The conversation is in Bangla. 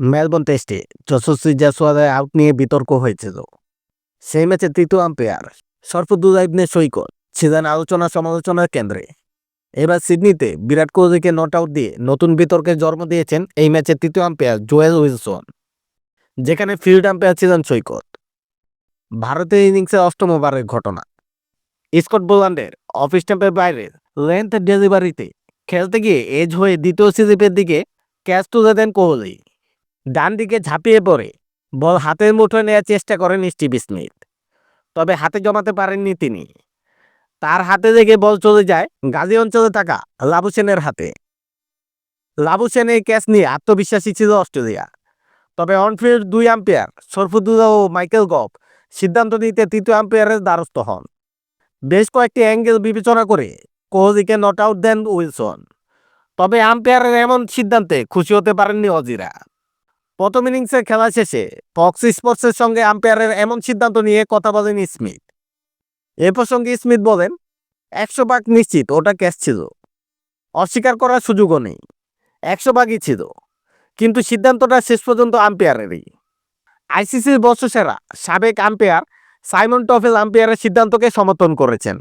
মেলবোর্ন টেস্টে যশস্বী জয়সওয়ালের আউট নিয়ে বিতর্ক হয়েছিল। সেই ম্যাচে তৃতীয় আম্পায়ার শরফুদ্দুল্লাহ ইবনে সৈকত ছিলেন আলোচনা সমালোচনার কেন্দ্রে। এবার সিডনিতে বিরাট কোহলিকে নট আউট দিয়ে নতুন বিতর্কের জন্ম দিয়েছেন এই ম্যাচের তৃতীয় আম্পায়ার জোয়েল উইলসন, যেখানে ফিল্ড আম্পায়ার ছিলেন সৈকত। ভারতের ইনিংসের অষ্টম ওভারের ঘটনা। স্কট বোল্যান্ডের অফ স্ট্যাম্পের বাইরে লেন্থ ডেলিভারিতে খেলতে গিয়ে এজ হয়ে দ্বিতীয় স্লিপের দিকে ক্যাচ তুলে দেন কোহলি। ডান দিকে ঝাঁপিয়ে পড়ে বল হাতের মুঠোয় নেওয়ার চেষ্টা করেন স্টিভ স্মিথ, তবে হাতে জমাতে পারেননি তিনি। তার হাতে লেগে বল চলে যায় গাজী অঞ্চলে থাকা লাবুসেনের হাতে। লাবুসেন এই ক্যাচ নিয়ে আত্মবিশ্বাসী ছিল অস্ট্রেলিয়া, তবে অনফিল্ড দুই আম্পায়ার শরফুদ্দুল্লাহ ও মাইকেল গভ সিদ্ধান্ত নিতে তৃতীয় আম্পায়ারের দ্বারস্থ হন। বেশ কয়েকটি অ্যাঙ্গেল বিবেচনা করে কোহলিকে নট আউট দেন উইলসন, তবে আম্পায়ারের এমন সিদ্ধান্তে খুশি হতে পারেননি অজিরা। প্রথম ইনিংসের খেলা শেষে ফক্স স্পোর্টসের সঙ্গে আম্পায়ারের এমন সিদ্ধান্ত নিয়ে কথা বলেন স্মিথ। এ প্রসঙ্গে স্মিথ বলেন, 100% নিশ্চিত ওটা ক্যাচ ছিল, অস্বীকার করার সুযোগও নেই, 100%ই ছিল, কিন্তু সিদ্ধান্তটা শেষ পর্যন্ত আম্পায়ারেরই। আইসিসির বর্ষসেরা সাবেক আম্পায়ার সাইমন টফেল আম্পায়ারের সিদ্ধান্তকে সমর্থন করেছেন।